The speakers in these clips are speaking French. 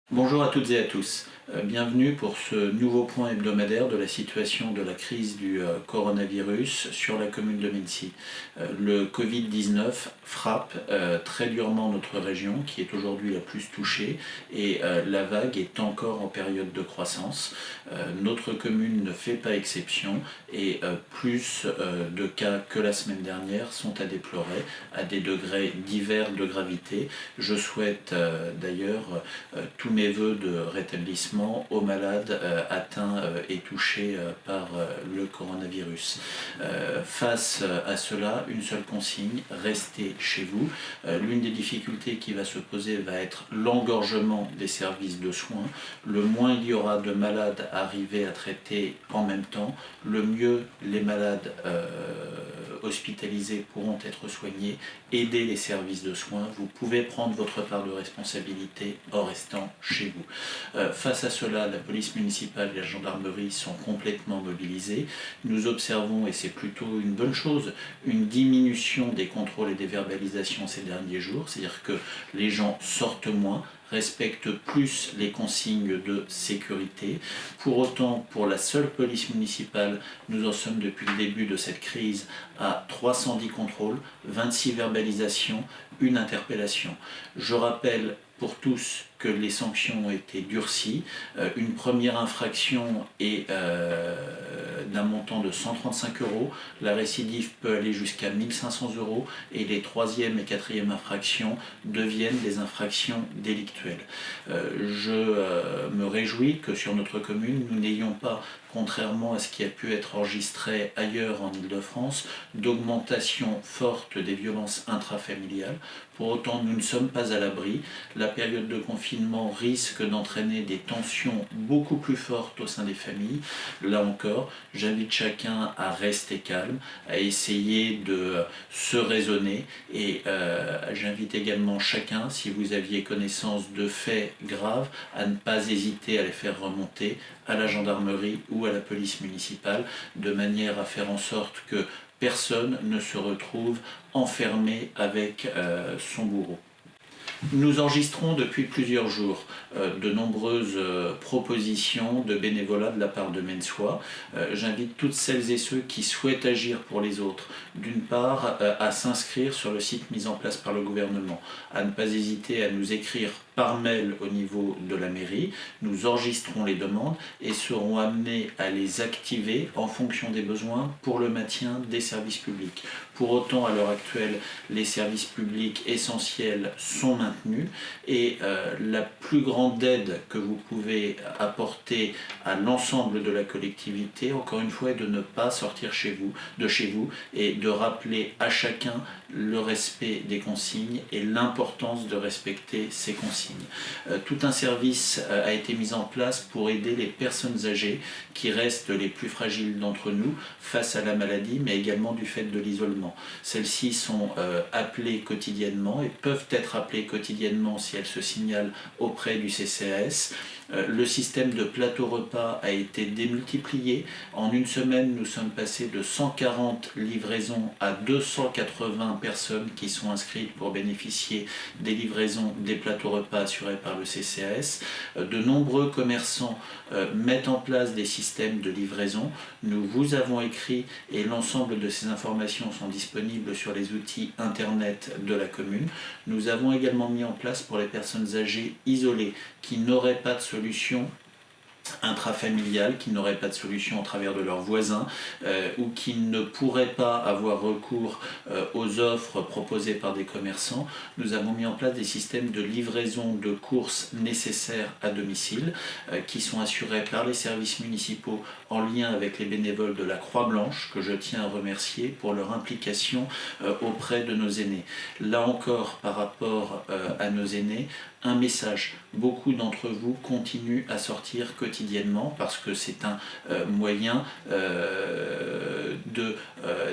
Bonjour à toutes et à tous. Bienvenue pour ce nouveau point hebdomadaire de la situation de la crise du coronavirus sur la commune de Mincy. Le Covid-19 frappe très durement notre région qui est aujourd'hui la plus touchée et la vague est encore en période de croissance. Notre commune ne fait pas exception et plus de cas que la semaine dernière sont à déplorer à des degrés divers de gravité. Je souhaite d'ailleurs tous mes voeux de rétablissement aux malades atteints et touchés par le coronavirus. Face à cela, une seule consigne, restez chez vous. L'une des difficultés qui va se poser va être l'engorgement des services de soins. Le moins il y aura de malades arrivés à traiter en même temps, le mieux les malades hospitalisés pourront être soignés, aider les services de soins. Vous pouvez prendre votre part de responsabilité en restant chez vous. Face à cela, la police municipale et la gendarmerie sont complètement mobilisées. Nous observons, et c'est plutôt une bonne chose, une diminution des contrôles et des verbalisations ces derniers jours, c'est-à-dire que les gens sortent moins, respectent plus les consignes de sécurité. Pour autant, pour la seule police municipale, nous en sommes depuis le début de cette crise à 310 contrôles, 26 verbalisations, une interpellation. Je rappelle pour tous que les sanctions ont été durcies. Une première infraction est d'un montant de 135 €. La récidive peut aller jusqu'à 1 500 € et les troisième et quatrième infractions deviennent des infractions délictuelles. Je me réjouis que sur notre commune, nous n'ayons pas, contrairement à ce qui a pu être enregistré ailleurs en Île-de-France, d'augmentation forte des violences intrafamiliales. Pour autant, nous ne sommes pas à l'abri. La période de confinement risque d'entraîner des tensions beaucoup plus fortes au sein des familles. Là encore, j'invite chacun à rester calme, à essayer de se raisonner et j'invite également chacun, si vous aviez connaissance de faits graves, à ne pas hésiter à les faire remonter à la gendarmerie ou à la police municipale, de manière à faire en sorte que personne ne se retrouve enfermé avec son bourreau. Nous enregistrons depuis plusieurs jours de nombreuses propositions de bénévolat de la part de Mensois. J'invite toutes celles et ceux qui souhaitent agir pour les autres, d'une part, à s'inscrire sur le site mis en place par le gouvernement, à ne pas hésiter à nous écrire par mail au niveau de la mairie. Nous enregistrons les demandes et serons amenés à les activer en fonction des besoins pour le maintien des services publics. Pour autant, à l'heure actuelle, les services publics essentiels sont maintenus et la plus grande aide que vous pouvez apporter à l'ensemble de la collectivité, encore une fois, est de ne pas sortir de chez vous et de rappeler à chacun le respect des consignes et l'importance de respecter ces consignes. Tout un service a été mis en place pour aider les personnes âgées qui restent les plus fragiles d'entre nous face à la maladie, mais également du fait de l'isolement. Celles-ci sont appelées quotidiennement et peuvent être appelées quotidiennement si elles se signalent auprès du CCAS. Le système de plateau repas a été démultiplié. En une semaine, nous sommes passés de 140 livraisons à 280 personnes qui sont inscrites pour bénéficier des livraisons des plateaux repas assurés par le CCAS. De nombreux commerçants mettent en place des systèmes de livraison. Nous vous avons écrit et l'ensemble de ces informations sont disponibles sur les outils internet de la commune. Nous avons également mis en place pour les personnes âgées isolées qui n'auraient pas de solution intrafamiliales, qui n'auraient pas de solution au travers de leurs voisins ou qui ne pourraient pas avoir recours aux offres proposées par des commerçants. Nous avons mis en place des systèmes de livraison de courses nécessaires à domicile qui sont assurés par les services municipaux en lien avec les bénévoles de la Croix-Blanche, que je tiens à remercier pour leur implication auprès de nos aînés. Là encore, par rapport à nos aînés, un message. Beaucoup d'entre vous continuent à sortir quotidiennement parce que c'est un moyen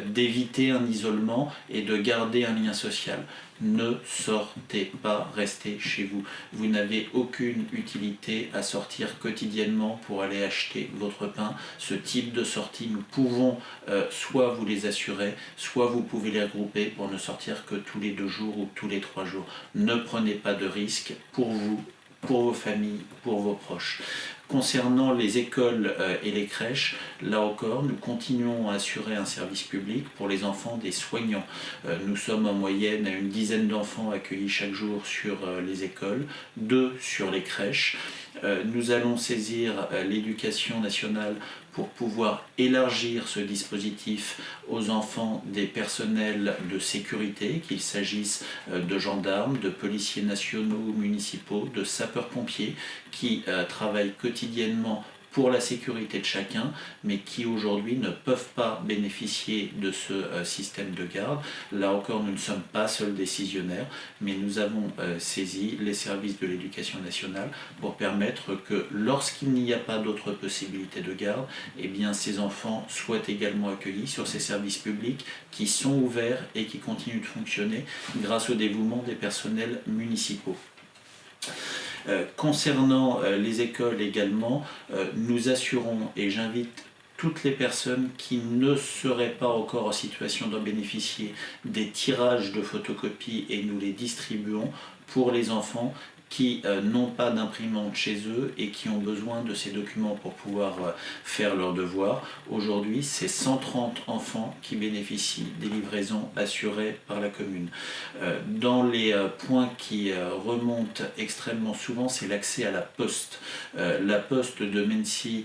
d'éviter un isolement et de garder un lien social. Ne sortez pas, restez chez vous. Vous n'avez aucune utilité à sortir quotidiennement pour aller acheter votre pain. Ce type de sortie, nous pouvons soit vous les assurer, soit vous pouvez les regrouper pour ne sortir que tous les 2 jours ou tous les 3 jours. Ne prenez pas de risques pour vous, pour vos familles, pour vos proches. Concernant les écoles et les crèches, là encore, nous continuons à assurer un service public pour les enfants des soignants. Nous sommes en moyenne à une dizaine d'enfants accueillis chaque jour sur les écoles, 2 sur les crèches. Nous allons saisir l'éducation nationale pour pouvoir élargir ce dispositif aux enfants des personnels de sécurité, qu'il s'agisse de gendarmes, de policiers nationaux ou municipaux, de sapeurs-pompiers qui travaillent quotidiennement pour la sécurité de chacun, mais qui aujourd'hui ne peuvent pas bénéficier de ce système de garde. Là encore, nous ne sommes pas seuls décisionnaires, mais nous avons saisi les services de l'éducation nationale pour permettre que lorsqu'il n'y a pas d'autre possibilité de garde, eh bien, ces enfants soient également accueillis sur ces services publics qui sont ouverts et qui continuent de fonctionner grâce au dévouement des personnels municipaux. Concernant les écoles également, nous assurons, et j'invite toutes les personnes qui ne seraient pas encore en situation d'en bénéficier, des tirages de photocopies et nous les distribuons pour les enfants qui n'ont pas d'imprimante chez eux et qui ont besoin de ces documents pour pouvoir faire leurs devoirs. Aujourd'hui, c'est 130 enfants qui bénéficient des livraisons assurées par la commune. Dans les points qui remontent extrêmement souvent, c'est l'accès à la poste. La poste de Mennecy,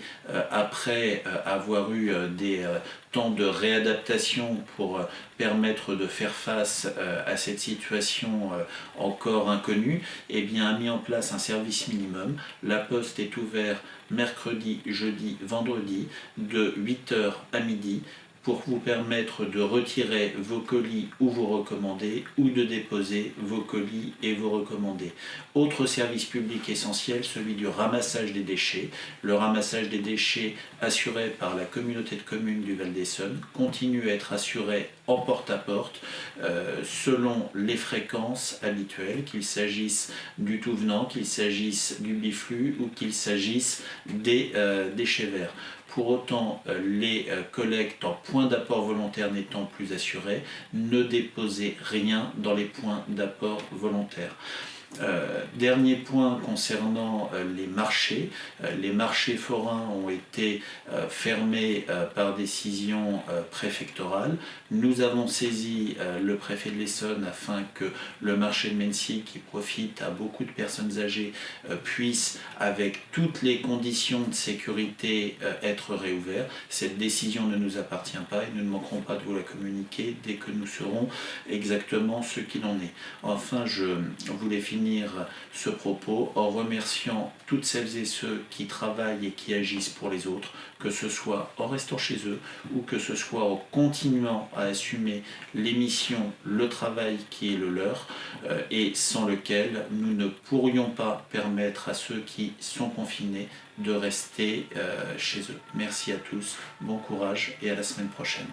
après avoir eu des temps de réadaptation pour permettre de faire face à cette situation encore inconnue, eh bien, a mis en place un service minimum. La poste est ouverte mercredi, jeudi, vendredi de 8h à midi pour vous permettre de retirer vos colis ou vos recommandés ou de déposer vos colis et vos recommandés. Autre service public essentiel, celui du ramassage des déchets. Le ramassage des déchets assuré par la communauté de communes du Val d'Essonne continue à être assuré en porte-à-porte selon les fréquences habituelles, qu'il s'agisse du tout venant, qu'il s'agisse du biflux ou qu'il s'agisse des déchets verts. Pour autant, les collectes en points d'apport volontaire n'étant plus assurées, ne déposez rien dans les points d'apport volontaire. Dernier point concernant les marchés. Les marchés forains ont été fermés par décision préfectorale. Nous avons saisi le préfet de l'Essonne afin que le marché de Mennecy, qui profite à beaucoup de personnes âgées, puisse, avec toutes les conditions de sécurité, être réouvert. Cette décision ne nous appartient pas et nous ne manquerons pas de vous la communiquer dès que nous saurons exactement ce qu'il en est. Enfin, je voulais finir ce propos en remerciant toutes celles et ceux qui travaillent et qui agissent pour les autres, que ce soit en restant chez eux ou que ce soit en continuant à assumer les missions, le travail qui est le leur et sans lequel nous ne pourrions pas permettre à ceux qui sont confinés de rester chez eux. Merci à tous, bon courage et à la semaine prochaine.